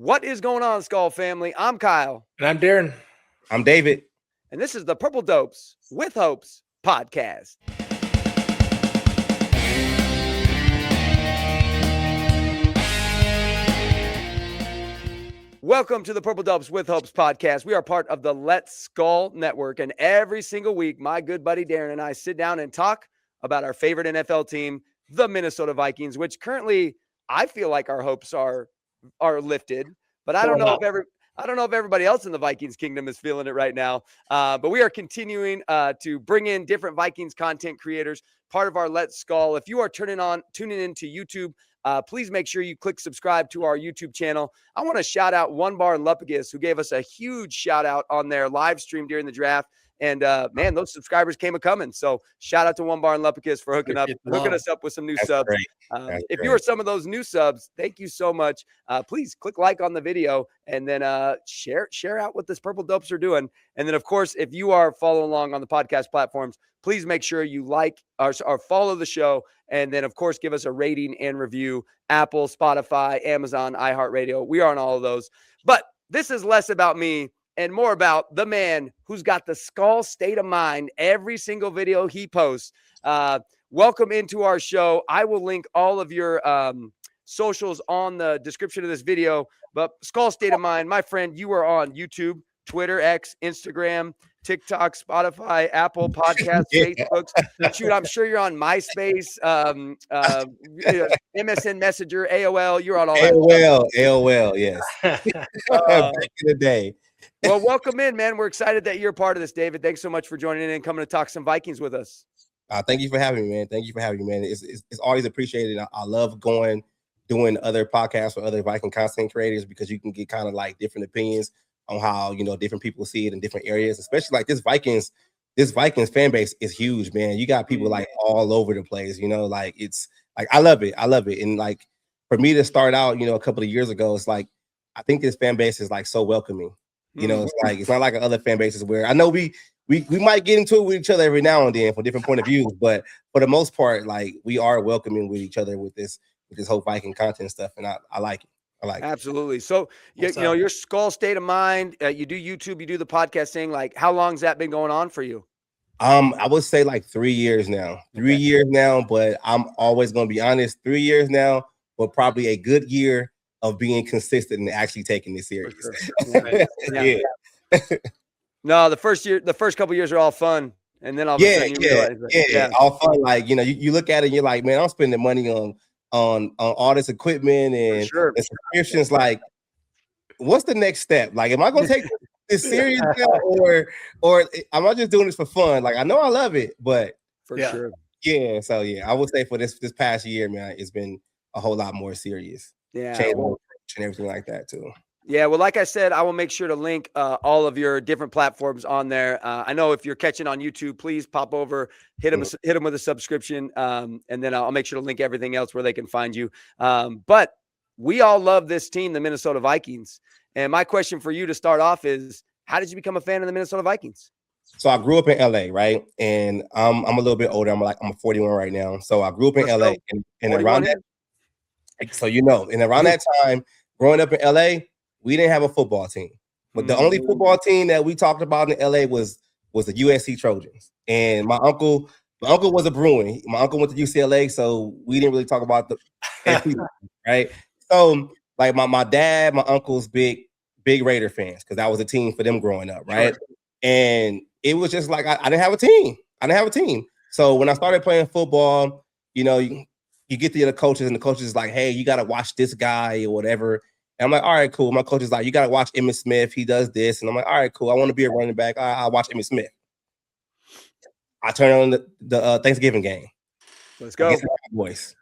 What is going on, Skol family? I'm Kyle. And I'm Darin. I'm David. And this is the Purple Dopes with Hopes podcast. Welcome to the Purple Dopes with Hopes podcast. We are part of the Let's Skol network. And every single week, my good buddy Darin and I sit down and talk about our favorite NFL team, the Minnesota Vikings, which currently I feel like our hopes are lifted, but I don't know if everybody else in the Vikings kingdom is feeling it right now. But we are continuing to bring in different Vikings content creators, part of our Let's Skol. If you are tuning into YouTube, please make sure you click subscribe to our YouTube channel. I want to shout out One Bar and Luppagus, who gave us a huge shout out on their live stream during the draft. And man, those subscribers came a coming. So shout out to One Bar and Luppagus for hooking us up with some new subs. If you are some of those new subs, thank you so much. Please click like on the video and then share out what this Purple Dopes are doing. And then, of course, if you are following along on the podcast platforms, please make sure you like or follow the show. And then, of course, give us a rating and review. Apple, Spotify, Amazon, iHeartRadio. We are on all of those. But this is less about me and more about the man who's got the Skol state of mind every single video he posts. Welcome into our show. I will link all of your socials on the description of this video. But Skol state of mind, my friend, you are on YouTube, Twitter, X, Instagram, TikTok, Spotify, Apple Podcasts, Facebook. Shoot, I'm sure you're on MySpace, MSN Messenger, AOL. You're on all that. AOL, yes. Back in the day. Well, welcome in, man. We're excited that you're a part of this, David. Thanks so much for joining in and coming to talk some Vikings with us. Thank you for having me, man. It's always appreciated. I love doing other podcasts with other Viking content creators because you can get kind of like different opinions on how, different people see it in different areas, especially like this Vikings fan base is huge, man. You got people like all over the place, like it's like, I love it. And like, for me to start out, a couple of years ago, it's like, I think this fan base is like so welcoming. It's like, it's not like other fan bases where I know we might get into it with each other every now and then for different point of views, but for the most part, like we are welcoming with each other with this whole Viking content stuff. And I like it. Absolutely. So, your Skol state of mind, you do YouTube, you do the podcast thing. Like, how long has that been going on for you? I would say like 3 years now. 3 years now, but I'm always going to be honest. 3 years now, but probably a good year of being consistent and actually taking this serious. Sure. Yeah. No, the first couple years are all fun, and then all of a sudden you realize that, all fun. Like you look at it, and you're like, man, I'm spending money on all this equipment and the subscriptions. Like, what's the next step? Like, am I gonna take this serious now, or am I just doing this for fun? Like, I know I love it, but for sure. Yeah. So I would say for this past year, man, it's been a whole lot more serious. Yeah. Change and everything like that too. Yeah, well, like I said, I will make sure to link all of your different platforms on there. I know if you're catching on YouTube, please pop over, hit them with a subscription, and then I'll make sure to link everything else where they can find you. But we all love this team, the Minnesota Vikings. And my question for you to start off is, how did you become a fan of the Minnesota Vikings? So I grew up in LA, right? And I'm a little bit older. I'm 41 right now. So I grew up in LA, and around that. So and around that time, growing up in LA, we didn't have a football team, but the only football team that we talked about in LA was the USC Trojans. And my uncle was a Bruin. My uncle went to UCLA, so we didn't really talk about the right. So like my dad, my uncle's big Raider fans because that was a team for them growing up, right? Sure. And it was just like I didn't have a team. So when I started playing football, you get to the coaches, and the coaches is like, hey, you got to watch this guy or whatever. And I'm like, all right, cool. My coach is like, you got to watch Emmitt Smith. He does this. And I'm like, all right, cool. I want to be a running back. I'll watch Emmitt Smith. I turn on the Thanksgiving game. Let's go. Voice.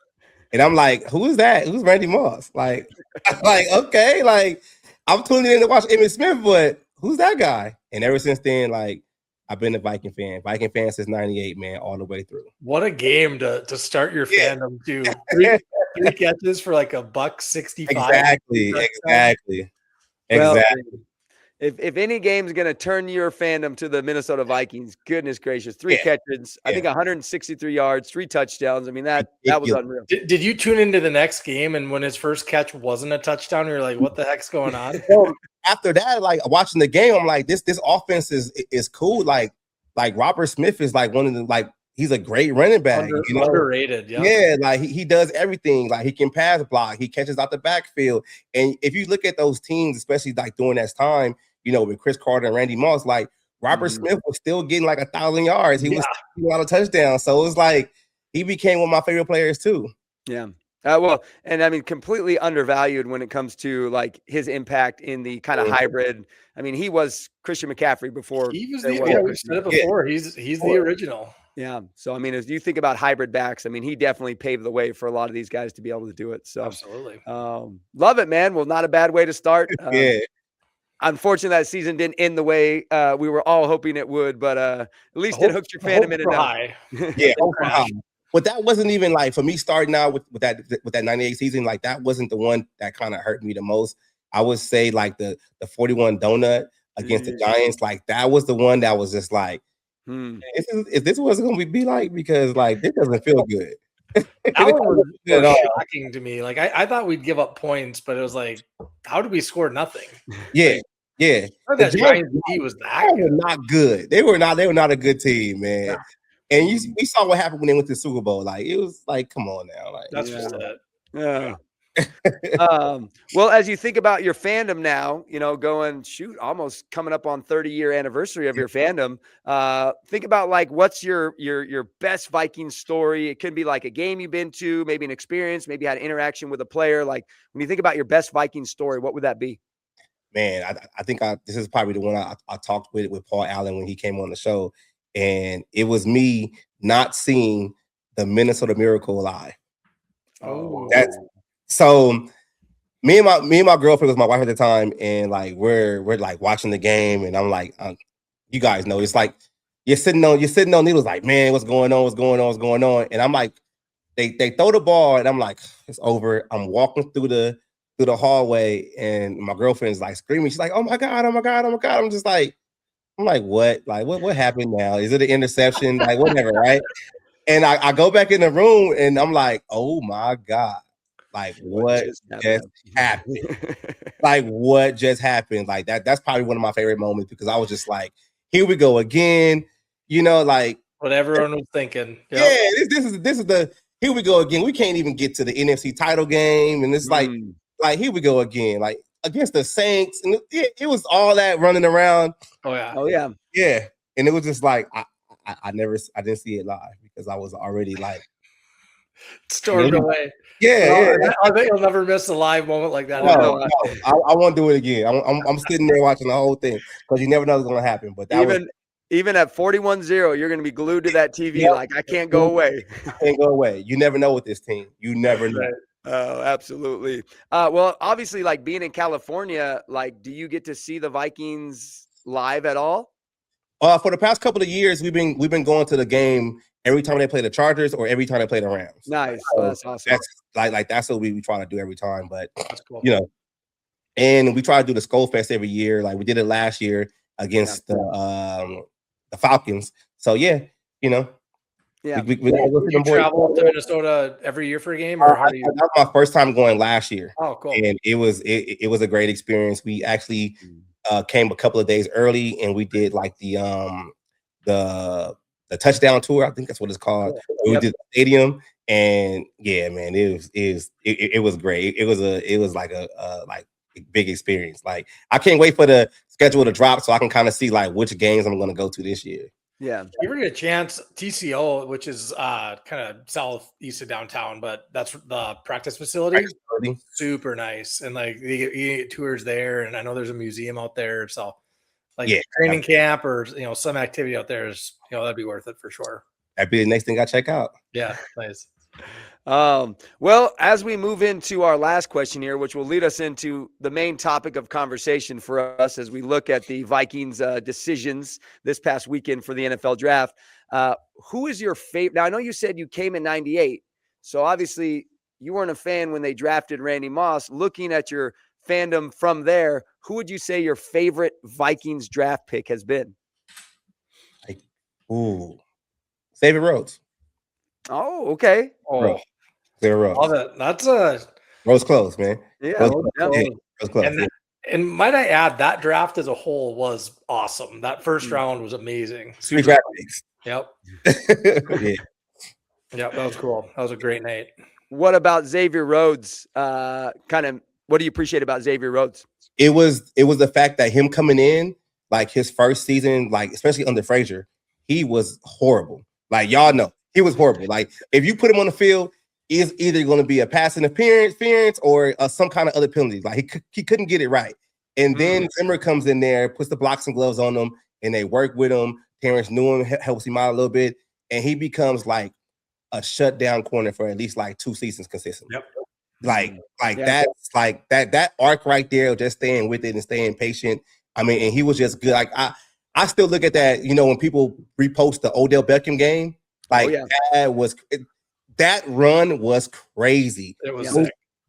And I'm like, who is that? Who's Randy Moss? Like, okay, like I'm tuning in to watch Emmitt Smith, but who's that guy? And ever since then, like, I've been a Viking fan since '98, man, all the way through. What a game to start your fandom too. Three catches for like $165. Exactly. Well, If any game's going to turn your fandom to the Minnesota Vikings, goodness gracious, 3 catches, I think 163 yards, 3 touchdowns. I mean, that was unreal. Did you tune into the next game and when his first catch wasn't a touchdown, you're like, what the heck's going on? So after that, like watching the game, I'm like, this offense is cool. Like Robert Smith is like one of the he's a great running back. Underrated, yeah. Like he does everything. Like he can pass block, he catches out the backfield. And if you look at those teams, especially like during that time, with Chris Carter and Randy Moss, like Robert Smith was still getting like 1,000 yards. He was getting a lot of touchdowns. So it was like he became one of my favorite players too. Yeah. Well, and I mean, completely undervalued when it comes to like his impact in the kind of hybrid. I mean, he was Christian McCaffrey before. He was we said it before. He's the original. Yeah. So, I mean, as you think about hybrid backs, I mean, he definitely paved the way for a lot of these guys to be able to do it. So absolutely. Love it, man. Well, not a bad way to start. Yeah. Unfortunately, that season didn't end the way we were all hoping it would, but at least it hooked your fandom in enough. Yeah. But that wasn't even like for me starting out with that 98 season. Like that wasn't the one that kind of hurt me the most. I would say like the 41 donut against the Giants. Like that was the one that was just like, is this what it's going to be like? Because like this doesn't feel good. That was shocking to me. Like I thought we'd give up points, but it was like, how did we score nothing? Yeah. Yeah. The Giants was that good. Not good. They were not a good team, man. Yeah. And we saw what happened when they went to the Super Bowl. Like it was like, come on now. Like that's just it. Yeah. Well, as you think about your fandom now, going almost coming up on 30-year anniversary of your fandom. Think about like what's your best Viking story. It could be like a game you've been to, maybe an experience, maybe had an interaction with a player. Like when you think about your best Viking story, what would that be? Man, I think this is probably the one I talked with Paul Allen when he came on the show. And it was me not seeing the Minnesota Miracle live. Oh, so me and my girlfriend was my wife at the time, and like we're like watching the game, and I'm like, you guys know, it's like you're sitting on needles, like, man, what's going on? And I'm like, they throw the ball, and I'm like, it's over. I'm walking through the hallway, and my girlfriend's like screaming. She's like, oh my god! I'm just like. I'm like, what? Like, what happened now? Is it an interception? Like, whatever, right? And I go back in the room, and I'm like, oh, my God. Like, what just happened? Like, what just happened? Like, that's probably one of my favorite moments because I was just like, here we go again. Like. What everyone was thinking. Yep. Yeah, this is the, here we go again. We can't even get to the NFC title game. And it's like, here we go again. Like, against the Saints, and it was all that running around. Oh yeah. And it was just like I didn't see it live because I was already like stormed away. Yeah. I bet you'll never miss a live moment like that. No, I won't do it again. I'm sitting there watching the whole thing because you never know what's going to happen. But even at 41-0, you're going to be glued to that TV. Like I can't go away. I can't go away. You never know with this team. You never know. Oh, absolutely. Well, obviously, like being in California, like, do you get to see the Vikings live at all? For the past couple of years, we've been going to the game every time they play the Chargers or every time they play the Rams. Nice. That's awesome. That's what we try to do every time. But that's cool. And we try to do the Skol Fest every year. Like we did it last year against the Falcons. So yeah. Yeah, we you travel up to Minnesota every year for a game, or how do you? That was my first time going last year. Oh, cool! And it was a great experience. We actually came a couple of days early, and we did like the touchdown tour. I think that's what it's called. Cool. We did the stadium, and yeah, man, it was great. It was like a big experience. Like I can't wait for the schedule to drop so I can kind of see like which games I'm going to go to this year. Yeah. If you ever get a chance, TCO, which is kind of southeast of downtown, but that's the practice facility. Super nice. And like you get tours there, and I know there's a museum out there. So like training camp or some activity out there is that'd be worth it for sure. That'd be the next thing I check out. Yeah, nice. Well, as we move into our last question here, which will lead us into the main topic of conversation for us as we look at the Vikings decisions this past weekend for the NFL draft. Who is your favorite? Now, I know you said you came in 98, so obviously you weren't a fan when they drafted Randy Moss. Looking at your fandom from there, who would you say your favorite Vikings draft pick has been? Xavier Rhodes. Oh, okay. Oh, Xavier Rhodes. love it. That's a Rose close, man. Yeah. Rose close. And might I add, that draft as a whole was awesome. That first round was amazing. Three draft picks. Yep. Yeah. Yep, that was cool. That was a great night. What about Xavier Rhodes? What do you appreciate about Xavier Rhodes? It was the fact that him coming in, like his first season, like especially under Frazier, he was horrible. Like y'all know, he was horrible. Like if you put him on the field, he's either going to be a passing interference or some kind of other penalty. Like he couldn't get it right. And then Zimmer comes in there, puts the blocks and gloves on him, and they work with him. Terrence knew him, helps him out a little bit, and he becomes like a shutdown corner for at least like 2 seasons consistently. Yep. That's like that arc right there, just staying with it and staying patient. I mean, and he was just good. Like I still look at that, when people repost the Odell Beckham game, like that run was crazy. It was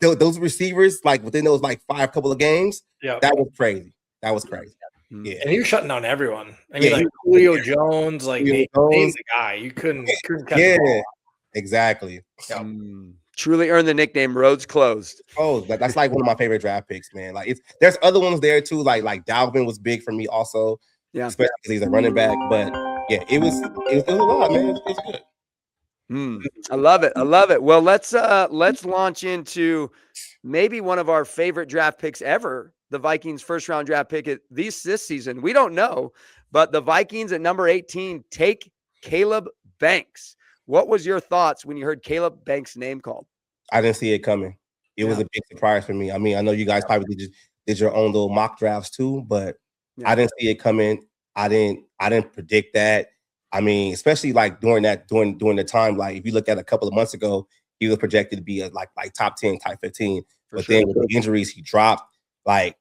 those receivers, like within those like couple of games, that was crazy. That was crazy. Yeah. And he was shutting down everyone. I mean, like Julio Jones, like he's the guy. You couldn't catch the ball. Exactly. Yep. Truly earned the nickname Rhodes Closed. Oh, that's like one of my favorite draft picks, man. Like there's other ones there too. Like Dalvin was big for me also. Yeah, especially because he's a running back. But yeah, it was a lot, man. It was good. I love it. I love it. Well, let's launch into maybe one of our favorite draft picks ever. The Vikings' first round draft pick this season. We don't know, but the Vikings at number 18 take Caleb Banks. What was your thoughts when you heard Caleb Banks' name called? I didn't see it coming. It was a big surprise for me. I mean, I know you guys probably did your own little mock drafts too, but I didn't see it coming. I didn't predict that. I mean, especially like during the time, like if you look at a couple of months ago, he was projected to be like top 10, top 15. Then with the injuries, he dropped. Like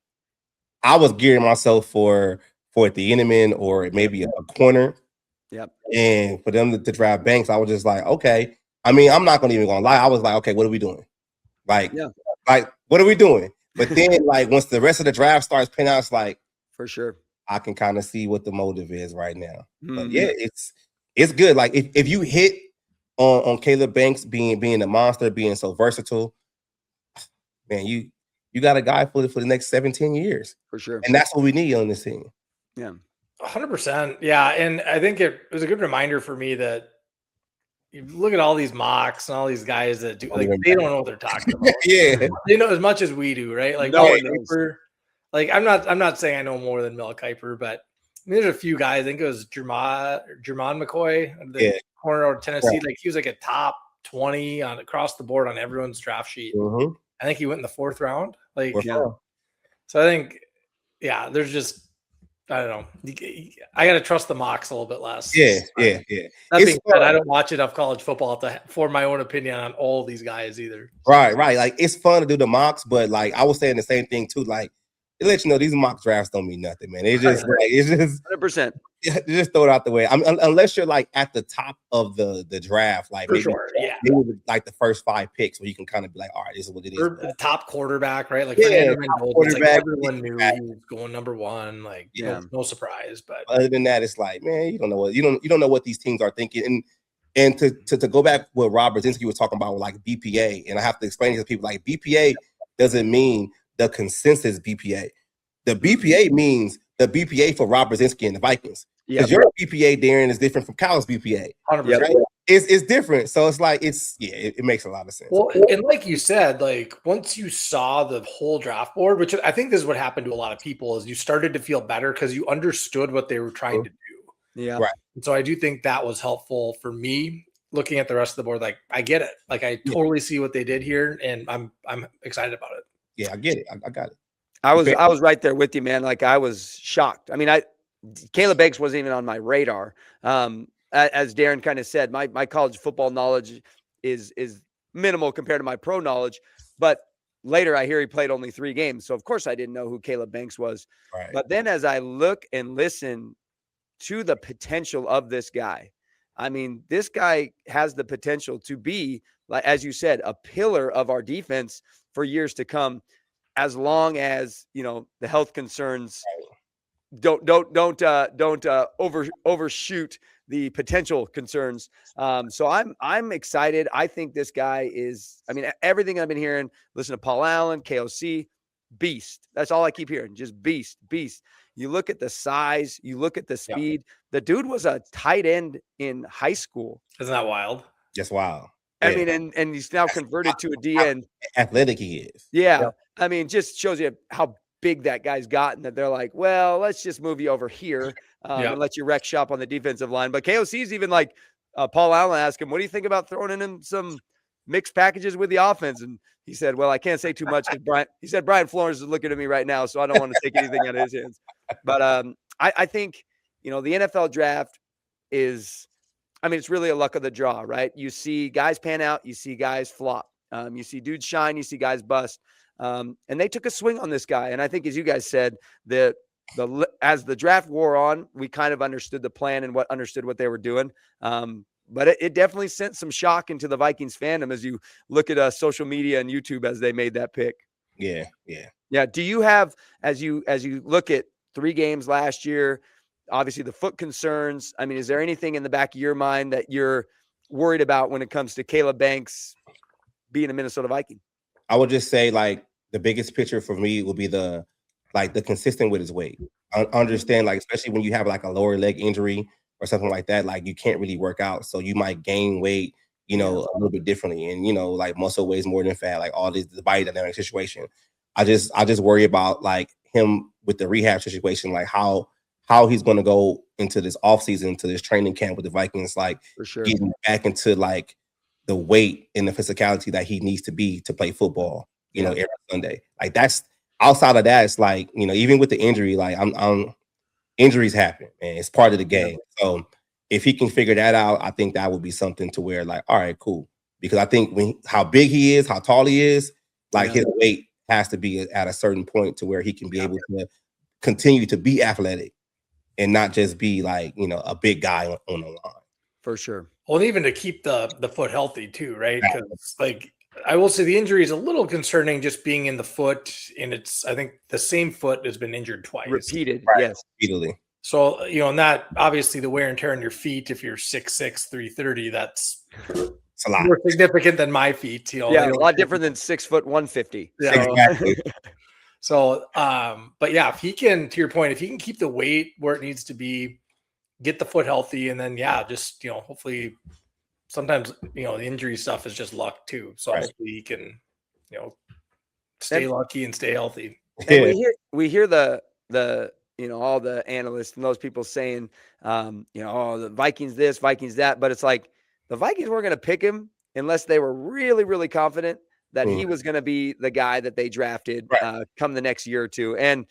I was gearing myself for a Thieneman or maybe a corner. Yep. And for them to draft Banks, I was just like, okay. I mean, I'm not even gonna lie. I was like, okay, what are we doing? Like what are we doing? But then like once the rest of the draft starts playing out, it's like for sure. I can kind of see what the motive is right now. But yeah, it's good. Like if you hit on Caleb Banks being a monster, being so versatile, man, you got a guy for the next 17 years. For sure. And that's what we need on this team. Yeah. 100%. Yeah. And I think it was a good reminder for me that you look at all these mocks and all these guys that do, like, they don't know what they're talking about. Yeah. They know as much as we do, right? Like, like I'm not saying I know more than Mel Kiper, but I mean, there's a few guys. I think it was Jermon McCoy, the corner out of Tennessee. Yeah. Like he was like a top 20 across the board on everyone's draft sheet. Mm-hmm. I think he went in the 4th round. Like, so I think, there's just, I don't know. I got to trust the mocks a little bit less. Yeah. That being said, I don't watch enough college football to form my own opinion on all these guys either. Right. Like it's fun to do the mocks, but like I was saying the same thing too. Like it lets you know these mock drafts don't mean nothing, man. It's just 100%. Just throw it out the way. I mean, unless you're like at the top of the draft, like maybe like the first 5 picks, where you can kind of be like, all right, this is what it is. Or the top quarterback, right? Like, quarterback, like everyone knew he was going number 1. Like, no surprise. But other than that, it's like, man, you don't know what these teams are thinking. And to go back what Rob Brzezinski was talking about with like BPA, and I have to explain to people like BPA doesn't mean the consensus BPA. The BPA means the BPA for Rob Brzezinski and the Vikings. Because your BPA, Darin, is different from Kyle's BPA. 100%. Right? It's different. So it's like it makes a lot of sense. Well, and like you said, like once you saw the whole draft board, which I think this is what happened to a lot of people, is you started to feel better because you understood what they were trying to do. Yeah. Right. And so I do think that was helpful for me looking at the rest of the board. Like I get it. Like I totally see what they did here, and I'm excited about it. Yeah, I get it. I got it. I was right there with you, man. Like I was shocked. I mean, Caleb Banks wasn't even on my radar. As Darin kind of said, my college football knowledge is minimal compared to my pro knowledge. But later I hear he played only 3 games. So of course I didn't know who Caleb Banks was. Right. But then as I look and listen to the potential of this guy, I mean, this guy has the potential to be, like as you said, a pillar of our defense for years to come. as long as, you know, the health concerns don't overshoot the potential concerns. So I'm excited. I think this guy is, I mean, everything I've been hearing, listen to Paul Allen, KOC, beast. That's all I keep hearing. Just beast. You look at the size, you look at the speed. The dude was a tight end in high school. Isn't that wild? Just wild. I mean, and he's now converted to a DN. Athletic he is. Yeah. Yep. I mean, just shows you how big that guy's gotten, that they're like, well, let's just move you over here and let you wreck shop on the defensive line. But KOC's even like, Paul Allen asked him, what do you think about throwing in him some mixed packages with the offense? And he said, well, I can't say too much because Brian Florence is looking at me right now, so I don't want to take anything out of his hands. But I think, you know, the NFL draft is, I mean, it's really a luck of the draw, right? You see guys pan out, you see guys flop, you see dudes shine, you see guys bust. And they took a swing on this guy. And I think, as you guys said, that as the draft wore on, we kind of understood the plan and understood what they were doing. But it definitely sent some shock into the Vikings fandom as you look at social media and YouTube as they made that pick. Yeah. Do you have, as you look at 3 games last year, obviously the foot concerns, I mean, is there anything in the back of your mind that you're worried about when it comes to Caleb Banks being a Minnesota Viking? I would just say, like, the biggest picture for me will be the consistent with his weight. I understand, like, especially when you have like a lower leg injury or something like that, like you can't really work out. So you might gain weight, you know, a little bit differently. And, you know, like muscle weighs more than fat, like all this, the body dynamic situation. I just worry about like him with the rehab situation, like how he's going to go into this offseason, to this training camp with the Vikings, like for sure getting back into like the weight and the physicality that he needs to be to play football, you know, every Sunday. Like that's outside of that, it's like, you know, even with the injury, like I'm injuries happen, and it's part of the game. So if he can figure that out, I think that would be something to where like, all right, cool. Because I think how big he is, how tall he is, like his weight has to be at a certain point to where he can be able to continue to be athletic and not just be like, you know, a big guy on the line. For sure. Well, even to keep the foot healthy too, right? Because like I will say the injury is a little concerning, just being in the foot, and it's, I think the same foot has been injured twice. Repeated, right. Yes. Repeatedly. So, you know, and that obviously the wear and tear on your feet, if you're 6'6", 330, that's it's a lot more significant than my feet. You know, a lot different than 6 foot 150. Yeah. Exactly. So, but yeah, if he can, to your point, if he can keep the weight where it needs to be, get the foot healthy, and then just, you know, hopefully sometimes, you know, the injury stuff is just luck too. So hopefully he can, you know, stay lucky and stay healthy. And we hear the you know, all the analysts and those people saying, you know, oh, the Vikings this, Vikings that, but it's like the Vikings weren't going to pick him unless they were really, really confident that he was going to be the guy that they drafted come the next year or two. And,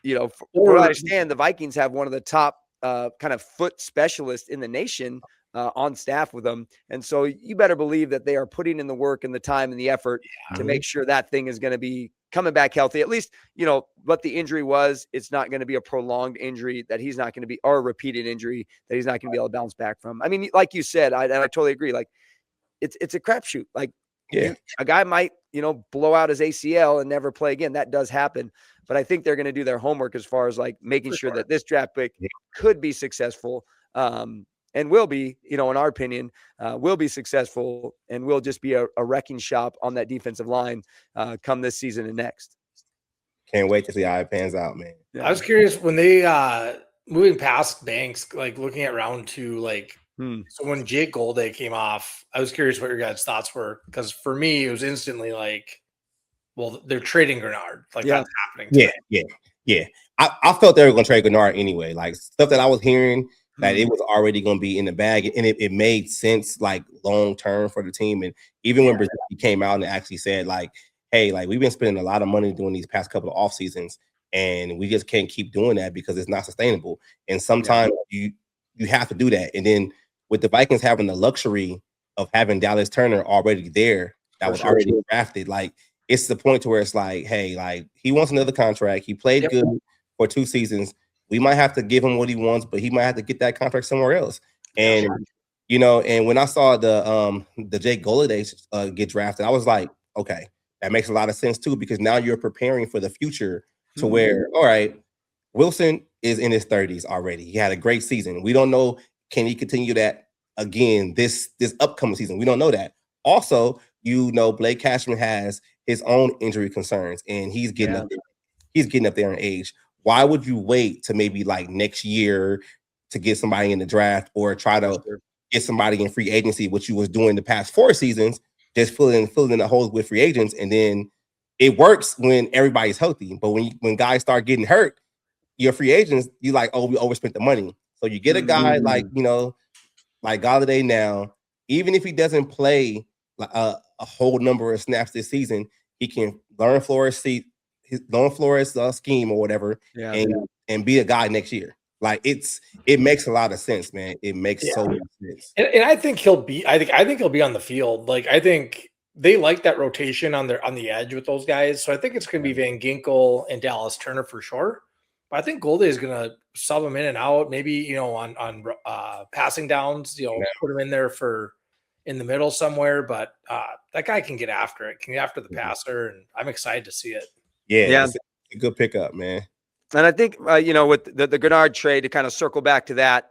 you know, from what I understand, the Vikings have one of the top kind of foot specialists in the nation on staff with them. And so you better believe that they are putting in the work and the time and the effort to make sure that thing is going to be coming back healthy. At least, you know, what the injury was, it's not going to be a prolonged injury that he's not going to be, or a repeated injury that he's not going to be able to bounce back from. I mean, like you said, I totally agree. Like it's a crapshoot. Like a guy might, you know, blow out his ACL and never play again. That does happen. But I think they're going to do their homework as far as like making sure that this draft pick could be successful. And will be, you know, in our opinion, will be successful and will just be a wrecking shop on that defensive line come this season and next. Can't wait to see how it pans out, man. I was curious when they moving past Banks, like looking at round 2, like so when Jake Golday came off, I was curious what your guys' thoughts were, because for me it was instantly like, well, they're trading Grenard, like that's happening. Yeah. I felt they were going to trade Grenard anyway. Like stuff that I was hearing, that it was already going to be in the bag, and it made sense like long term for the team. And even when Brzezinski came out and actually said like, hey, like we've been spending a lot of money doing these past couple of off seasons, and we just can't keep doing that because it's not sustainable. And sometimes you have to do that. And then with the Vikings having the luxury of having Dallas Turner already there, that was already drafted, like it's the point to where it's like, hey, like he wants another contract. He played good for 2 seasons. We might have to give him what he wants, but he might have to get that contract somewhere else. And you know, and when I saw the Jake Golday get drafted, I was like, okay, that makes a lot of sense too, because now you're preparing for the future to where, all right, Wilson is in his 30s already. He had a great season. We don't know, can he continue that again this upcoming season? We don't know that. Also, Blake Cashman has his own injury concerns, and he's getting up there. He's getting up there in age. Why would you wait to maybe like next year to get somebody in the draft or try to get somebody in free agency, which you was doing the past 4 seasons, just filling in the holes with free agents, and then it works when everybody's healthy. But when guys start getting hurt, your free agents, you like, oh, we overspent the money. So you get a guy like Galladay now, even if he doesn't play a whole number of snaps this season, he can learn Flores' scheme or whatever, and be a guy next year. Like it makes a lot of sense, man. It makes so much sense. And I think he'll be. I think he'll be on the field. Like I think they like that rotation on the edge with those guys. So I think it's going to be Van Ginkel and Dallas Turner for sure. But I think Goldie is going to sub him in and out. Maybe on passing downs, put him in there in the middle somewhere. But that guy can get after it. Can get after the passer, and I'm excited to see it. Yeah, it's a good pickup, man. And I think, with the Grenard trade, to kind of circle back to that,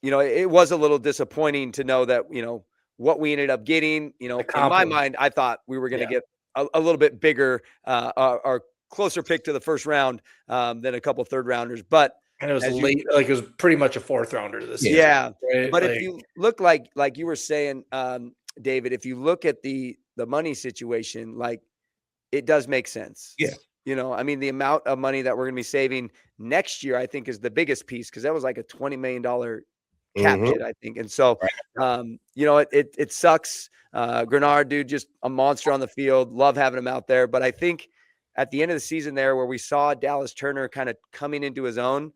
it was a little disappointing to know that, what we ended up getting, in my mind, I thought we were going to get a little bit bigger, or closer pick to the first round than a couple third rounders. But and it was late, it was pretty much a 4th rounder this season. Yeah. Right? But if you look like you were saying, David, if you look at the money situation, like it does make sense. Yeah. The amount of money that we're going to be saving next year, I think, is the biggest piece, because that was like a $20 million cap hit, I think. And so, it sucks. Grenard, dude, just a monster on the field. Love having him out there. But I think at the end of the season there, where we saw Dallas Turner kind of coming into his own,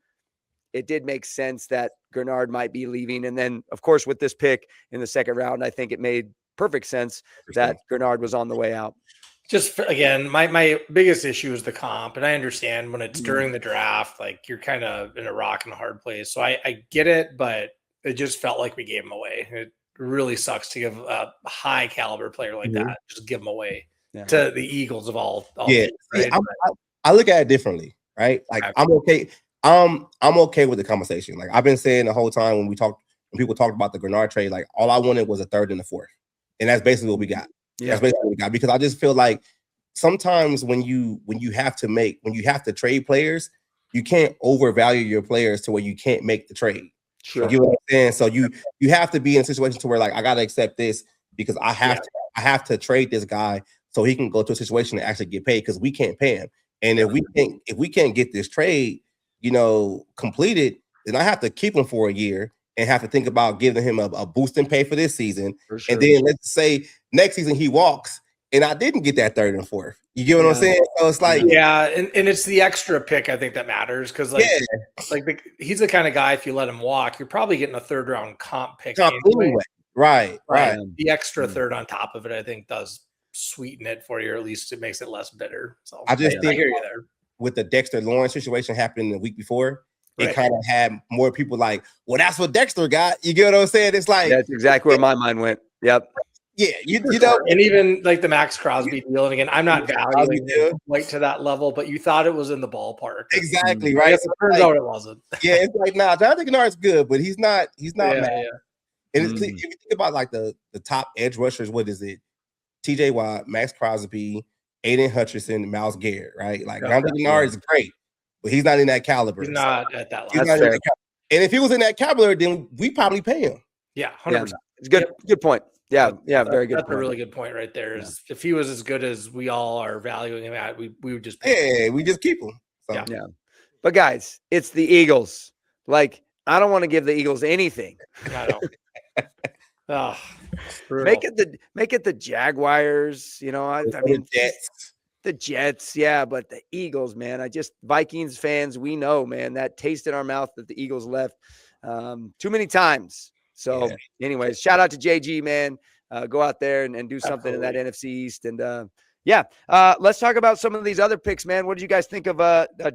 it did make sense that Grenard might be leaving. And then, of course, with this pick in the 2nd round, I think it made perfect sense that Grenard was on the way out. Just again, my biggest issue is the comp, and I understand when it's during the draft, like you're kind of in a rock and a hard place. So I get it, but it just felt like we gave him away. It really sucks to give a high caliber player like that, just give him away to the Eagles of all yeah. Teams, right? I look at it differently, right? Like I'm okay. I'm okay with the conversation. Like I've been saying the whole time when people talked about the Grenard trade, like all I wanted was a 3rd and a 4th, and that's basically what we got. That's basically what we got, because I just feel like sometimes when you have to trade players, you can't overvalue your players to where you can't make the trade. Sure. You know what I'm saying? So you have to be in a situation to where like I gotta accept this because I have to trade this guy so he can go to a situation to actually get paid, because we can't pay him. And if we can't get this trade, completed, then I have to keep him for a year and have to think about giving him a boost in pay for this season. Sure. And then let's say next season he walks and I didn't get that 3rd and 4th. You get what I'm saying? So it's like, and it's the extra pick I think that matters, because he's the kind of guy, if you let him walk, you're probably getting a 3rd round comp pick anyway. Right. The extra 3rd on top of it, I think, does sweeten it for you, or at least it makes it less bitter. So I just think I hear you there. With the Dexter Lawrence situation happening the week before, it kind of had more people like, well, that's what Dexter got. You get what I'm saying? It's like that's exactly where my mind went. Yep. Yeah, you know, and even like the Max Crosby deal. And again, I'm not valuing it quite to that level, but you thought it was in the ballpark. Exactly, right? It turns out it wasn't. Yeah, it's like, nah, Jonathan Gennard's good, but he's not mad. Yeah. And if you think about like the top edge rushers, what is it? TJ Watt, Max Crosby, Aiden Hutchinson, Myles Garrett, right? Like Jonathan Gennard is great, but he's not in that caliber. He's not at that level. And if he was in that caliber, then we probably pay him. Yeah, 100%. It's good. Good point. Yeah, very good. That's a really good point right there. Is if he was as good as we all are valuing him at, we would just pay him. We just keep him. So. Yeah. But guys, it's the Eagles. Like, I don't want to give the Eagles anything. I don't. Make it the Jaguars. I mean, the Jets. Yeah, but the Eagles, man. Vikings fans, we know, man, that taste in our mouth that the Eagles left too many times. So, anyways, shout out to JG, man. Go out there and do something in that NFC East. And let's talk about some of these other picks, man. What did you guys think of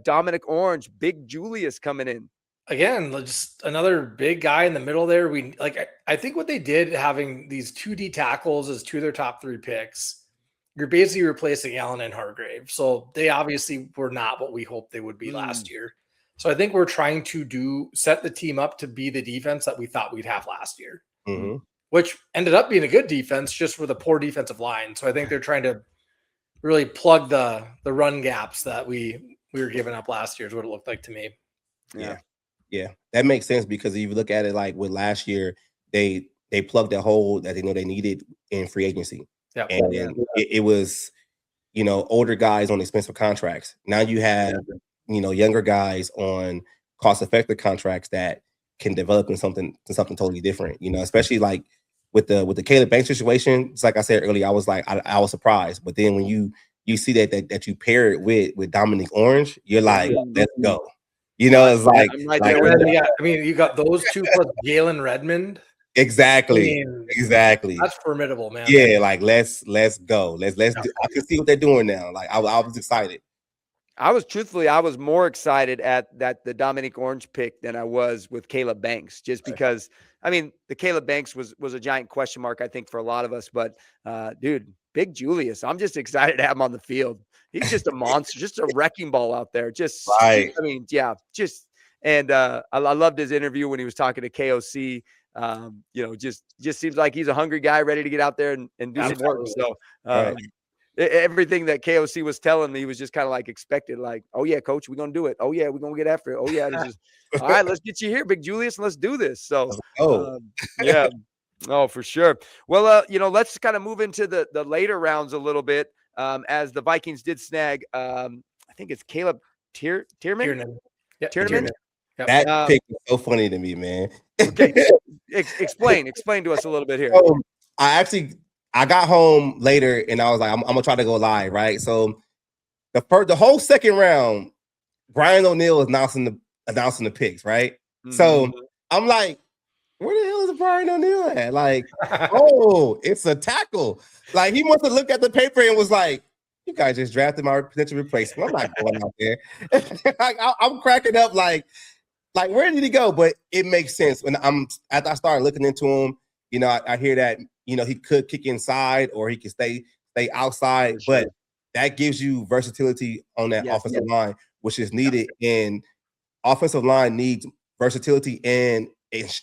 Dominic Orange, Big Julius coming in? Again, just another big guy in the middle there. I think what they did, having these 2D tackles as 2 of their top 3 picks, you're basically replacing Allen and Hargrave. So they obviously were not what we hoped they would be last year. So I think we're trying to set the team up to be the defense that we thought we'd have last year, which ended up being a good defense just with a poor defensive line. So I think they're trying to really plug the run gaps that we were giving up last year is what it looked like to me. Yeah. That makes sense because if you look at it like with last year, they plugged a hole that they know they needed in free agency. And it was, older guys on expensive contracts. Now you have, younger guys on cost-effective contracts that can develop into something totally different. Especially like with the Caleb Banks situation. It's like I said earlier, I was like I was surprised, but then when you see that you pair it with Dominic Orange, you're like, let's go. It's like, you got those two plus Jalen Redmond. Exactly. That's formidable, man. Yeah, like let's go. Let's do, I can see what they're doing now. Like I was excited. I was more excited at the Dominic Orange pick than I was with Caleb Banks, just because the Caleb Banks was a giant question mark, I think, for a lot of us. But dude, Big Julius, I'm just excited to have him on the field. He's just a monster, just a wrecking ball out there. I loved his interview when he was talking to KOC. Just seems like he's a hungry guy ready to get out there and do some work. So everything that KOC was telling me was just kind of like expected, like, oh yeah, coach, we're going to do it. Oh yeah, we're going to get after it. Oh yeah. It's just, all right, let's get you here, Big Julius, and let's do this. So, yeah. Oh, for sure. Well, let's kind of move into the later rounds a little bit, as the Vikings did snag, I think it's Caleb Tiernan. Yep. Tiernan. Yep. That pick is so funny to me, man. Okay. Explain to us a little bit here. I got home later and I was like, I'm gonna try to go live, right? So the whole second round, Brian O'Neill is announcing the picks, right? Mm-hmm. So I'm like, where the hell is Brian O'Neill at? Like, oh, it's a tackle. Like he must have looked at the paper and was like, you guys just drafted my potential replacement. I'm not going out there. I'm cracking up like where did he go? But it makes sense when after I started looking into him. I hear that he could kick inside or he can stay outside, but that gives you versatility on that offensive line, which is needed. And offensive line needs versatility and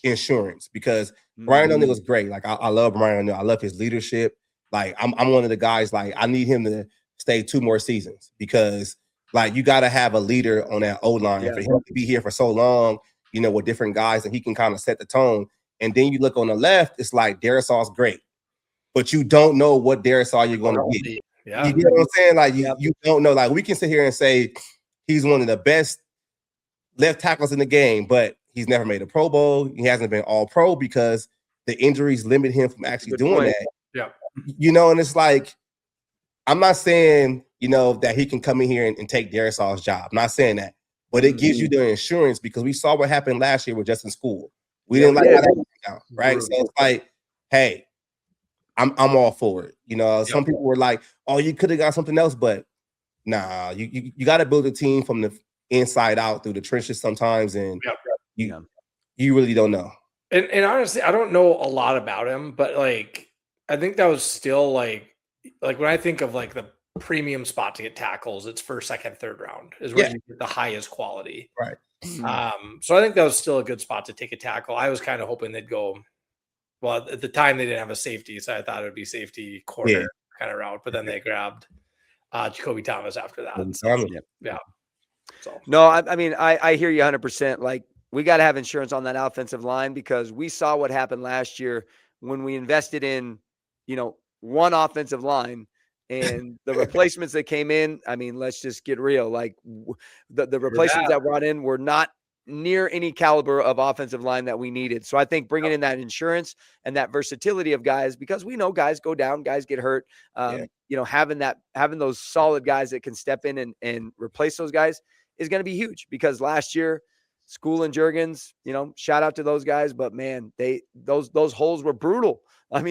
insurance because Brian O'Neill is great. Like I love Brian O'Neill. I love his leadership. Like I'm one of the guys. Like I need him to stay 2 more seasons because like you got to have a leader on that O-line for him to be here for so long. With different guys, and he can kind of set the tone. And then you look on the left, it's like Darisaw's great, but you don't know what Darisaw you're going to get. Yeah. You get what I'm saying? Like you don't know. Like we can sit here and say he's one of the best left tackles in the game, but he's never made a Pro Bowl. He hasn't been All Pro because the injuries limit him from actually doing that. Yeah. And it's like I'm not saying that he can come in here and take Darisaw's job. I'm not saying that, but it gives you the insurance because we saw what happened last year with Justin Skol. We didn't like how that went down, right? So it's like, hey, I'm all for it. Some people were like, oh, you could have got something else, but nah, you got to build a team from the inside out through the trenches sometimes, and you really don't know. And honestly, I don't know a lot about him, but like I think that was still like when I think of like the premium spot to get tackles, it's first, second, third round is where you get the highest quality. Right. So I think that was still a good spot to take a tackle. I was kind of hoping they'd go. Well, at the time they didn't have a safety, so I thought it would be safety corner kind of route. But then they grabbed Jacoby Thomas after that. So no, I hear you 100%. Like we got to have insurance on that offensive line because we saw what happened last year when we invested in, one offensive line. And the replacements that came in, let's just get real. Like the replacements that brought in were not near any caliber of offensive line that we needed. So I think bringing in that insurance and that versatility of guys, because we know guys go down, guys get hurt. Having those solid guys that can step in and replace those guys is going to be huge. Because last year, Skol and Juergens, shout out to those guys, but man, those holes were brutal. Well,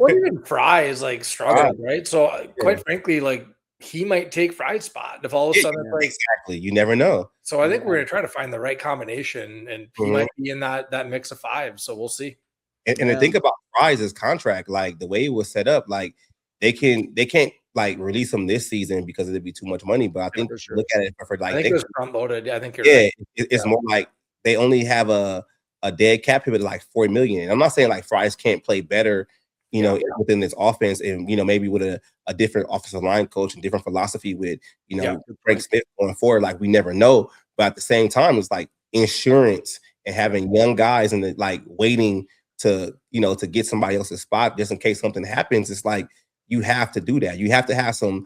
even Fry is like struggling, right? So quite frankly, like he might take Fry's spot if all of a sudden exactly. You never know. So I think we're gonna try to find the right combination, and he might be in that mix of 5. So we'll see. And to think about Fry's contract, like the way it was set up, like they can't like release him this season because it'd be too much money. But I think look at it for like I think it was front loaded. I think you're right. It's more like they only have a dead cap hit of like $40 million. I'm not saying like Fries can't play better, within this offense, and maybe with a different offensive line coach and different philosophy with Frank Smith going forward. Like we never know, but at the same time, it's like insurance and having young guys and like waiting to get somebody else's spot just in case something happens. It's like you have to do that. You have to have some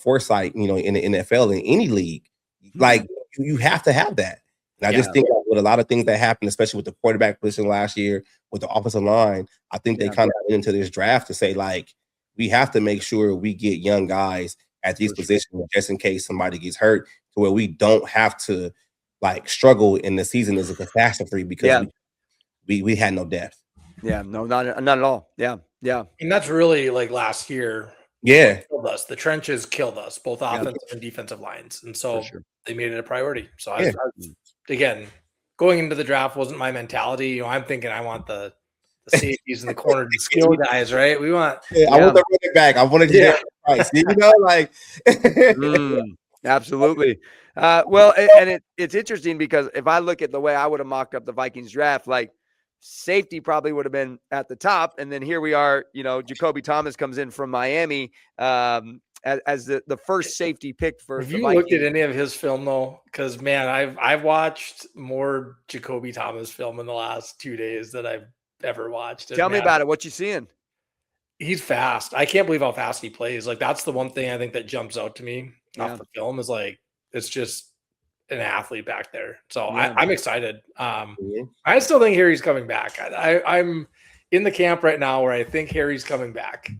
foresight, in the NFL, in any league. Like you have to have that. And I just think with a lot of things that happened, especially with the quarterback position last year, with the offensive line, I think they kind of went into this draft to say, like, we have to make sure we get young guys at these positions just in case somebody gets hurt, to where we don't have to like struggle in the season as a catastrophe because we had no depth. Yeah, no, not at all. Yeah. And that's really like last year. Yeah. Killed us. The trenches killed us, both offensive and defensive lines. And so they made it a priority. So I again, going into the draft wasn't my mentality. I'm thinking I want the safeties in the corner, the skill guys, right? We want. I want the running back. I want to get Price. Like. Absolutely. Well, and it's interesting because if I look at the way I would have mocked up the Vikings draft, like safety probably would have been at the top, and then here we are. Jacoby Thomas comes in from Miami. As the first safety pick for. Have you looked at any of his film though? Because man, I've watched more Jacoby Thomas film in the last 2 days than I've ever watched. Tell me about it. What you seeing? He's fast. I can't believe how fast he plays. Like that's the one thing I think that jumps out to me off the film is like it's just an athlete back there. So I'm excited. I still think Harry's coming back. I'm in the camp right now where I think Harry's coming back.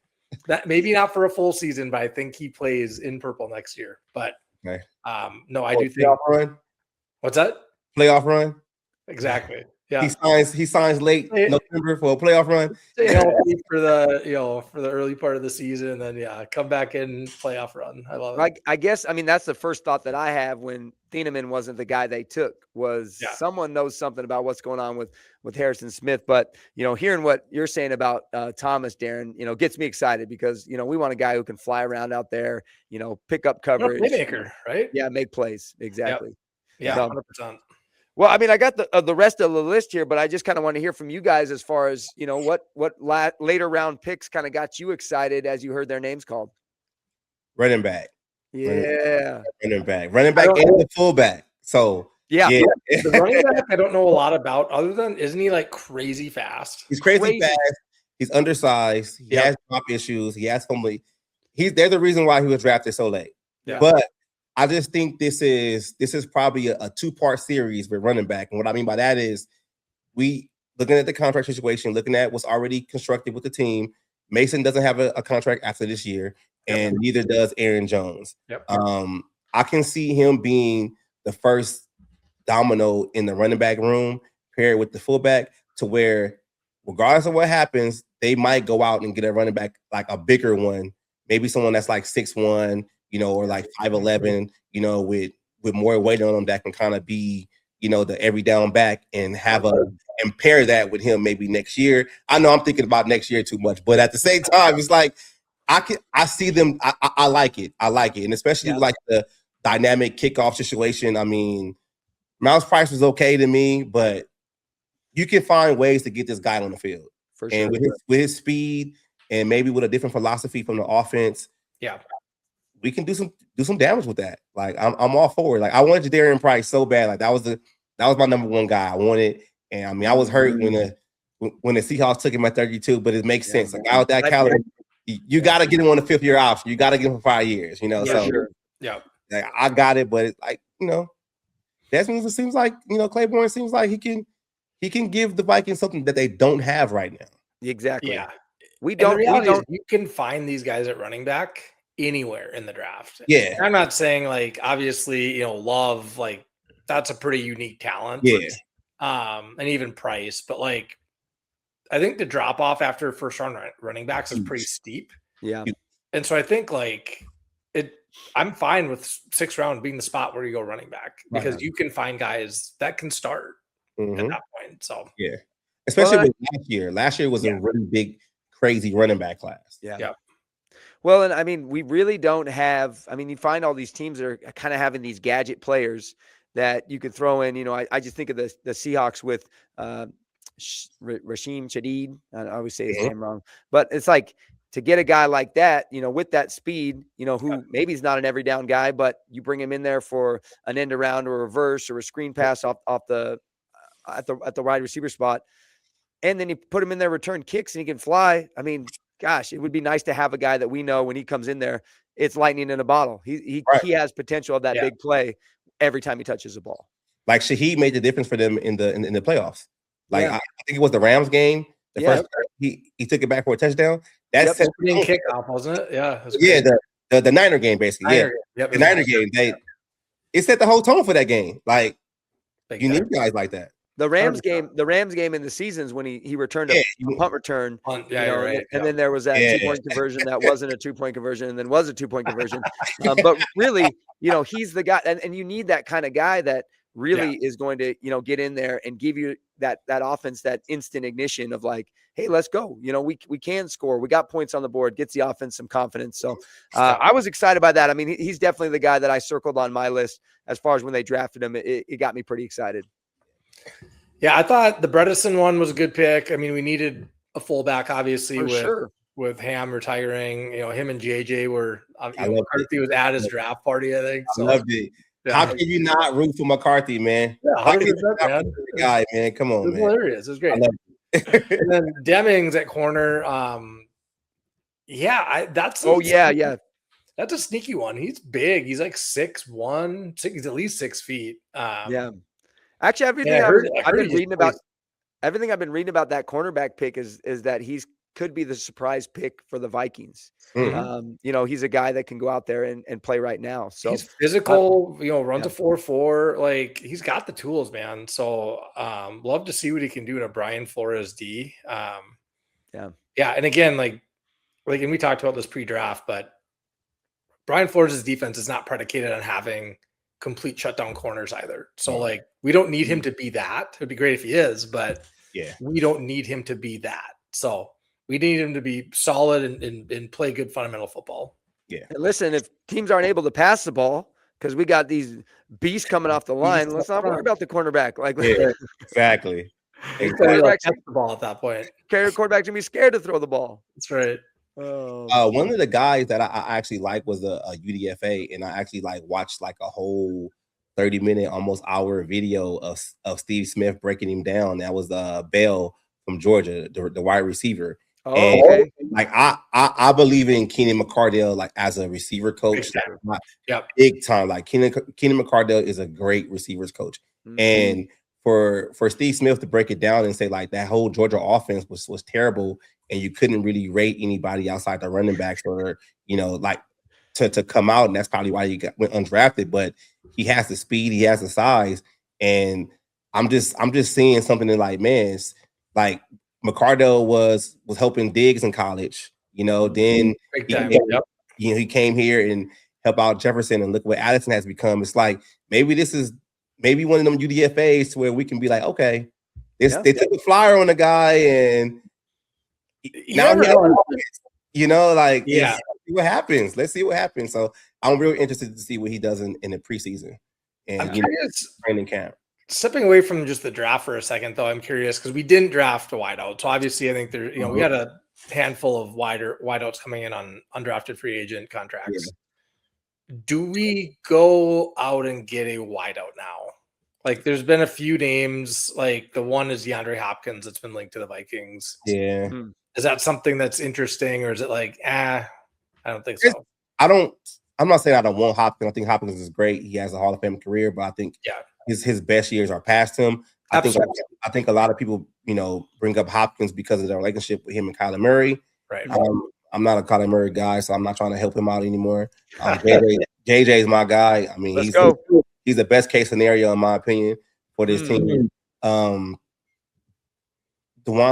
That maybe not for a full season, but I think he plays in purple next year. But no, I do think. Run? What's that? Playoff run? Exactly. Yeah. He signs late November for a playoff run. For the early part of the season, and then come back in playoff run. I love it. I guess that's the first thought that I have when Thieneman wasn't the guy they took was someone knows something about what's going on with Harrison Smith. But hearing what you're saying about Thomas, Darin, gets me excited because we want a guy who can fly around out there, pick up coverage, playmaker, right? Yeah, make plays exactly. Yep. Yeah, 100%. Well, I got the rest of the list here, but I just kind of want to hear from you guys as far as, what later round picks kind of got you excited as you heard their names called. Running back. Yeah. Running back and the fullback. So, the running back, I don't know a lot about other than, isn't he like crazy fast? He's crazy fast. He's undersized. He has drop issues. He has family. They're the reason why he was drafted so late. Yeah. But I just think this is probably a two-part series with running back. And what I mean by that is we looking at the contract situation, looking at what's already constructed with the team. Mason doesn't have a contract after this year, and neither does Aaron Jones. Yep. I can see him being the first domino in the running back room paired with the fullback to where, regardless of what happens, they might go out and get a running back, like a bigger one, maybe someone that's like 6'1", or like 5'11", with more weight on them that can kind of be, the every down back and and pair that with him maybe next year. I know I'm thinking about next year too much, but at the same time, it's like I see them. I like it. And especially like the dynamic kickoff situation. I mean, Miles Price was okay to me, but you can find ways to get this guy on the field. For sure. And with his speed and maybe with a different philosophy from the offense. Yeah. We can do some damage with that. Like I'm all for it. Like I wanted Jadarian Price so bad. Like that was my number one guy. I wanted, and I mean I was hurt when the Seahawks took him at 32, but it makes sense. Like out that caliber, you got to get him on the 5th year option. You got to give him 5 years. Yeah. Like, I got it, but it's like Desmond, it seems like Claiborne seems like he can give the Vikings something that they don't have right now. Exactly. Yeah. We don't. You can find these guys at running back anywhere in the draft. Yeah. I'm not saying like obviously, Love, like that's a pretty unique talent. Yeah. And even Price, but like I think the drop off after first round running backs is pretty steep. Yeah. And so I think like I'm fine with 6th round being the spot where you go running back because you can find guys that can start at that point. So yeah. Especially with last year. Last year was a really big, crazy running back class. Yeah. Well, and I mean, we really don't have. I mean, you find all these teams that are kind of having these gadget players that you could throw in. I just think of the Seahawks with Rasheem Shadid. I always say his name wrong, but it's like to get a guy like that, with that speed, who maybe he's not an every down guy, but you bring him in there for an end around or a reverse or a screen pass off the at the wide receiver spot, and then you put him in there, return kicks, and he can fly. I mean, gosh, it would be nice to have a guy that we know when he comes in there, it's lightning in a bottle. He has potential of that big play every time he touches the ball. Like Shaheed made the difference for them in the playoffs. Like I think it was the Rams game. The first he took it back for a touchdown. That's opening kickoff, wasn't it? Yeah. The Niner game basically. The Niner game. It set the whole tone for that game. Like you need guys like that. The Rams game in the seasons when he returned a punt return, and then there was that 2-point conversion that wasn't a 2-point conversion and then was a 2-point conversion. But really, he's the guy, and you need that kind of guy that really is going to, get in there and give you that offense, that instant ignition of like, hey, let's go. We can score. We got points on the board, gets the offense some confidence. So I was excited by that. I mean, he's definitely the guy that I circled on my list as far as when they drafted him. It got me pretty excited. Yeah, I thought the Bredesen one was a good pick. I mean, we needed a fullback, obviously, with Ham retiring. Him and JJ were. McCarthy was at his draft party, I think. So. I loved it. Yeah. How can you not root for McCarthy, man? Yeah, 100%, man. The guy, man. Come on, man. It was hilarious. It was great. And then Demings at corner. That's a sneaky one. He's big. He's like 6'1", he's at least 6 feet. Actually, everything I've been reading about that cornerback pick is that could be the surprise pick for the Vikings. Mm-hmm. He's a guy that can go out there and play right now. So he's physical, run to 4.4. Like he's got the tools, man. So love to see what he can do in a Brian Flores D. And again, like and we talked about this pre-draft, but Brian Flores' defense is not predicated on having complete shutdown corners either. So like we don't need him to be that. It'd be great if he is, but we don't need him to be that. So we need him to be solid and play good fundamental football. Yeah. And listen, if teams aren't able to pass the ball because we got these beasts coming off the line, let's not worry about the cornerback. Exactly. Catch the ball at that point. Quarterback to be scared to throw the ball. That's right. One of the guys that I actually like was a UDFA, and I actually watched a whole 30-minute, almost hour video of Steve Smith breaking him down. That was Bell from Georgia, the wide receiver. I believe in Keenan McCardell as a receiver coach, big time. Like Keenan McCardell is a great receivers coach, and for Steve Smith to break it down and say that whole Georgia offense was terrible. And you couldn't really rate anybody outside the running backs or, to come out. And that's probably why he went undrafted. But he has the speed, he has the size. And I'm just seeing something that McCardell was helping Diggs in college, then he came here and helped out Jefferson, and look what Addison has become. It's maybe this is one of them UDFAs to where we can be okay, they took a flyer on the guy and now see what happens. Let's see what happens. So I'm really interested to see what he does in the preseason and training camp. Stepping away from just the draft for a second, though, I'm curious because we didn't draft a wideout. So obviously, I think there, we had a handful of wideouts coming in on undrafted free agent contracts. Yeah. Do we go out and get a wideout now? There's been a few names. The one is DeAndre Hopkins that's been linked to the Vikings. Yeah. Mm-hmm. Is that something that's interesting, or is it I don't think so. I'm not saying I don't want Hopkins. I think Hopkins is great. He has a Hall of Fame career, but I think his best years are past him. I think a lot of people, bring up Hopkins because of their relationship with him and Kyler Murray. Right. I'm not a Kyler Murray guy, so I'm not trying to help him out anymore. JJ is my guy. I mean, he's the best case scenario in my opinion for this team. Dewan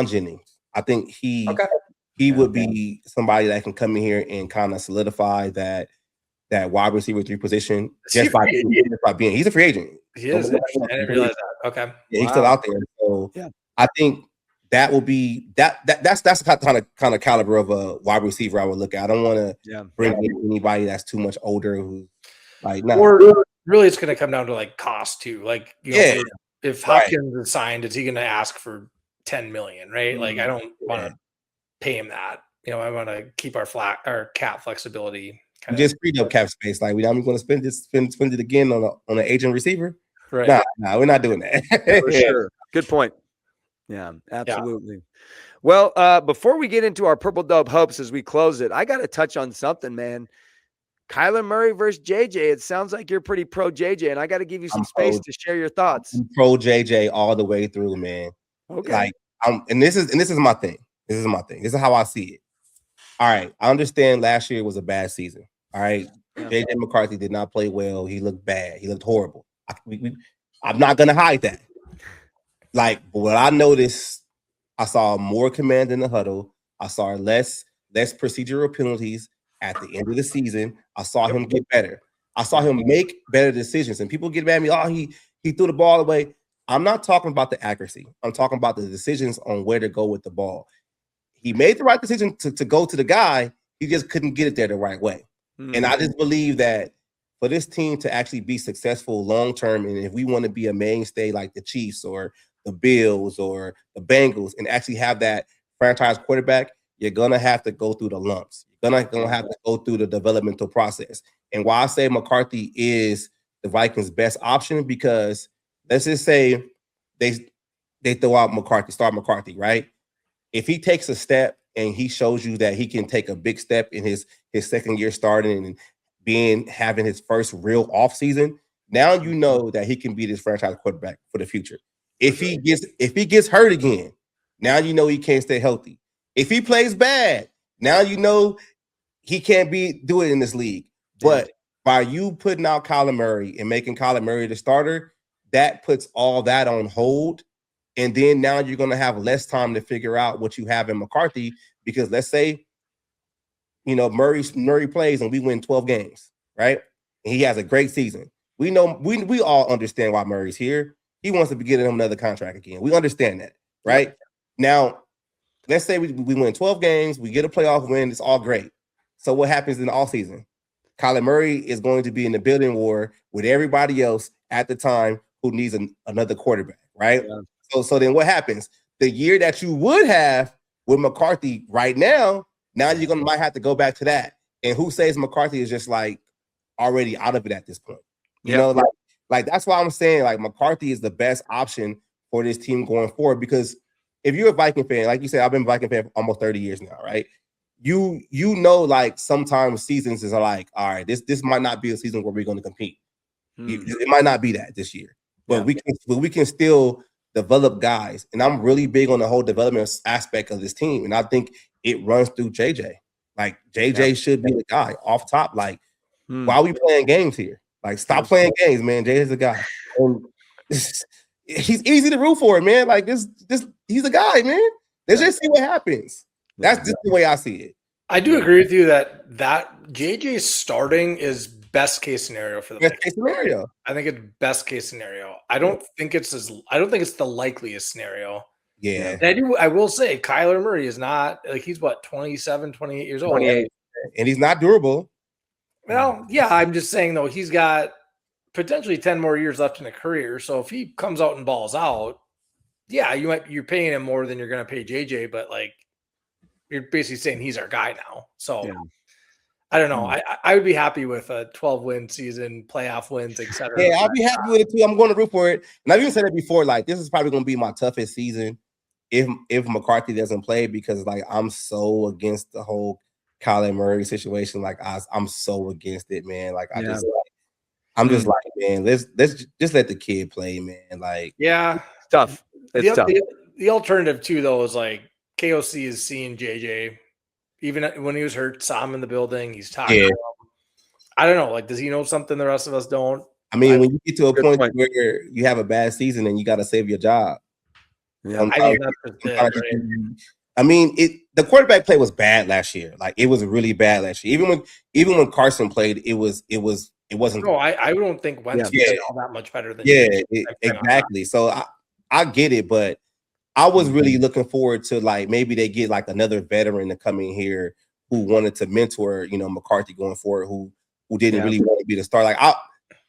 Jennings. I think he would be somebody that can come in here and kind of solidify that wide receiver 3 position just by being. He's a free agent. He is. I didn't realize that. Okay. Yeah, he's still out there. So I think that will be that's the kind of caliber of a wide receiver I would look at. I don't want to bring in anybody that's too much older who like no. Or really it's going to come down to like cost too. Like if Hopkins is signed, is he going to ask for 10 million, right? Like I don't want to pay him that. I want to keep our cap flexibility. We just freed up cap space. Like we're not going to spend it again on an agent receiver. Right. No, we're not doing that. For sure. Good point. Yeah, absolutely. Yeah. Well, before we get into our Purple Dub hopes as we close it, I got to touch on something, man. Kyler Murray versus JJ. It sounds like you're pretty pro JJ, and I got to give you some space to share your thoughts. I'm pro JJ all the way through, man. Okay. Like and this is my thing. This is my thing. This is how I see it. All right. I understand last year was a bad season. All right. Yeah. JJ McCarthy did not play well. He looked bad. He looked horrible. I'm not gonna hide that. Like, but what I noticed, I saw more command in the huddle. I saw less procedural penalties at the end of the season. I saw him get better. I saw him make better decisions. And people get mad at me, oh, he threw the ball away. I'm not talking about the accuracy. I'm talking about the decisions on where to go with the ball. He made the right decision to go to the guy. He just couldn't get it there the right way. Mm-hmm. And I just believe that for this team to actually be successful long-term, and if we want to be a mainstay like the Chiefs or the Bills or the Bengals and actually have that franchise quarterback, you're going to have to go through the lumps. You're going to have to go through the developmental process. And why I say McCarthy is the Vikings' best option, because let's just say they throw out McCarthy, start McCarthy, right? If he takes a step and he shows you that he can take a big step in his second year starting and having his first real offseason, now you know that he can be this franchise quarterback for the future. If he gets hurt again, now you know he can't stay healthy. If he plays bad, now you know he can't do it in this league. But by you putting out Kyler Murray and making Kyler Murray the starter, that puts all that on hold. And then now you're going to have less time to figure out what you have in McCarthy, because let's say, Murray plays and we win 12 games, right? And he has a great season. We know we all understand why Murray's here. He wants to be getting him another contract again. We understand that, right? Now, let's say we win 12 games, we get a playoff win, it's all great. So what happens in the offseason? Kyler Murray is going to be in the bidding war with everybody else at the time who needs another quarterback, right? Yeah. So then what happens? The year that you would have with McCarthy right now you might have to go back to that. And who says McCarthy is just like already out of it at this point? You know, like that's why I'm saying like McCarthy is the best option for this team going forward. Because if you're a Viking fan, like you said, I've been a Viking fan for almost 30 years now, right? You know, like sometimes seasons is like, all right, this might not be a season where we're going to compete. It might not be that this year, but we can still develop guys. And I'm really big on the whole development aspect of this team. And I think it runs through JJ. Like JJ should be the guy off top. Like, why are we playing games here? Like, stop playing games, man. JJ's the guy. And he's easy to root for, man. Like this, he's a guy, man. Let's just see what happens. That's just the way I see it. I do agree with you that JJ starting is best case scenario for the best case scenario. I think it's best case scenario. I don't think it's the likeliest scenario. Yeah. And I will say Kyler Murray is not like, he's what, 27, 28 years old. 28. And he's not durable. Well, yeah, I'm just saying though, he's got potentially 10 more years left in a career. So if he comes out and balls out, yeah, you're paying him more than you're going to pay JJ, but like you're basically saying he's our guy now. So I don't know. I would be happy with a 12-win season, playoff wins, etc. Yeah, I'll be happy with it too. I'm going to root for it. And I've even said it before, like this is probably going to be my toughest season if McCarthy doesn't play, because like I'm so against the whole Kyle Murray situation. Like I'm so against it, man. Like I'm just like, man, let's just let the kid play, man. Like, it's tough. It's tough. The alternative too, though, is like KOC is seeing JJ. Even when he was hurt, saw him in the building. He's talking to him. I don't know. Like, does he know something the rest of us don't? I mean, when you get to a point where you have a bad season and you got to save your job. Yeah, I mean, the quarterback play was bad last year. Like, it was really bad last year. Even when Carson played, it wasn't. No, I don't think Wentz was all that much better than. Exactly. So I get it, but I was really looking forward to like maybe they get like another veteran to come in here who wanted to mentor, McCarthy going forward, who didn't really want to be the star. Like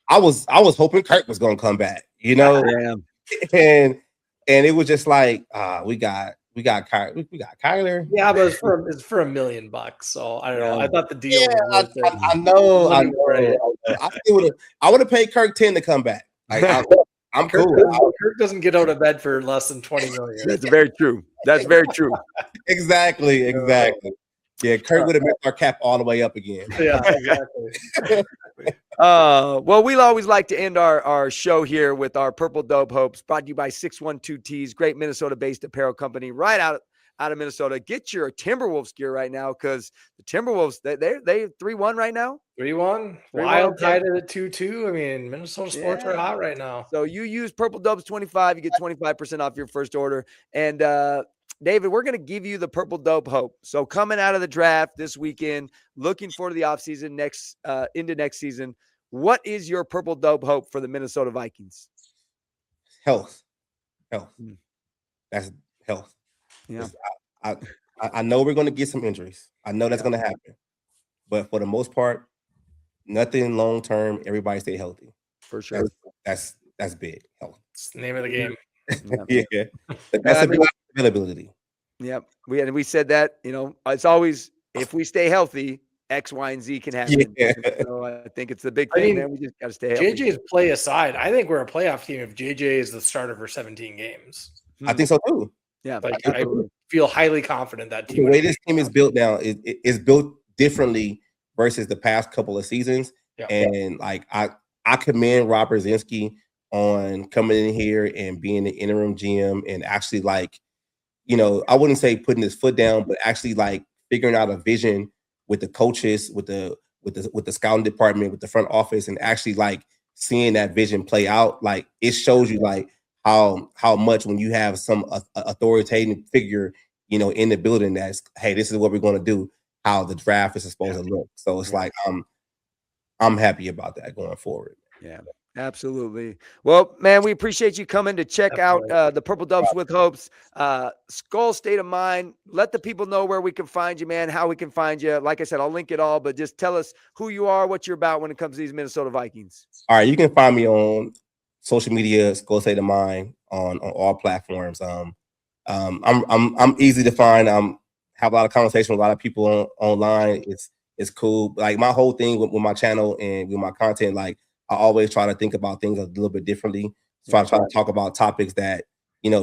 I was hoping Kirk was gonna come back, and it was just like we got Kyler. Yeah, but it's for $1 million, so I don't know. I thought the deal. Yeah, I know. I would have paid Kirk 10 to come back. Like I'm Kirk cool. Kirk doesn't get out of bed for less than $20 million. That's very true. That's very true. Exactly. Yeah, Kirk would have messed our cap all the way up again. Yeah, exactly. Well, we'll always like to end our show here with our Purple Dope Hopes, brought to you by 612Tees, great Minnesota-based apparel company right out of Minnesota. Get your Timberwolves gear right now because the Timberwolves, they 3-1 right now. 3-1. Wild tied at 2-2. I mean, Minnesota sports are hot right now. So you use Purple Dopes 25, you get 25% off your first order. And David, we're going to give you the Purple Dope Hope. So coming out of the draft this weekend, looking forward to the offseason into next season, what is your Purple Dope Hope for the Minnesota Vikings? Health. That's health. Yeah. I know we're going to get some injuries. I know that's going to happen. But for the most part, nothing long term. Everybody stay healthy. For sure. That's big. Health. It's the name of the game. Yeah. That's availability. Yep. We said that, it's always if we stay healthy, X, Y, and Z can happen. Yeah. So I think it's the big thing, man. We just got to stay healthy. JJ's play aside, I think we're a playoff team if JJ is the starter for 17 games. I think so too. Yeah. I feel highly confident that team. The way this team is built now is built differently versus the past couple of seasons. Yeah. And like I commend Rob Brzezinski on coming in here and being the interim GM and actually like, I wouldn't say putting his foot down, but actually like figuring out a vision with the coaches, with the scouting department, with the front office, and actually like seeing that vision play out. Like it shows you like how much when you have some authoritative figure, in the building that's, hey, this is what we're going to do, how the draft is supposed to look. So it's like I'm happy about that going forward. Yeah. Absolutely. Well, man, we appreciate you coming to check out the Purple Dopes with Hopes. Skol State of Mind. Let the people know where we can find you, man, how we can find you. Like I said, I'll link it all, but just tell us who you are, what you're about when it comes to these Minnesota Vikings. All right. You can find me on social media, Skol State of Mind on all platforms. I'm easy to find. Have a lot of conversation with a lot of people online. It's cool. Like my whole thing with my channel and with my content, like I always try to think about things a little bit differently. So I try to talk about topics that,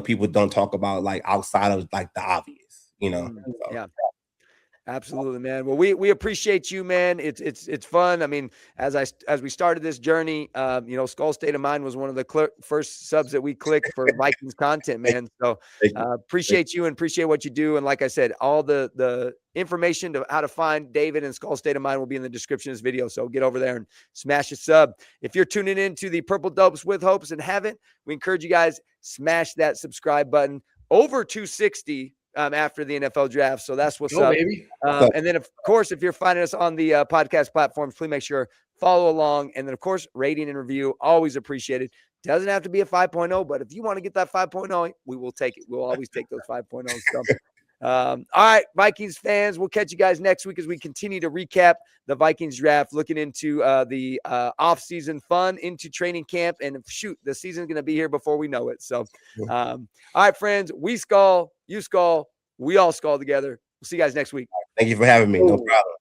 people don't talk about like outside of like the obvious, So. Yeah. Absolutely, man. Well, we appreciate you, man. It's fun. I mean, as we started this journey, Skol State of Mind was one of the first subs that we clicked for Vikings content, man. So appreciate you and appreciate what you do. And like I said, all the information to how to find David and Skol State of Mind will be in the description of this video. So get over there and smash a sub. If you're tuning into the Purple Dopes with Hopes and haven't, we encourage you guys, smash that subscribe button. Over 260 after the NFL draft. So that's what's up. Baby. And then, of course, if you're finding us on the podcast platforms, please make sure follow along. And then, of course, rating and review, always appreciated. Doesn't have to be a 5.0, but if you want to get that 5.0, we will take it. We'll always take those 5.0s. So, all right, Vikings fans, we'll catch you guys next week as we continue to recap the Vikings draft, looking into the off-season fun, into training camp. And shoot, the season's going to be here before we know it. So, all right, friends, we Skol, you Skol, we all Skol together. We'll see you guys next week. Thank you for having me. No problem.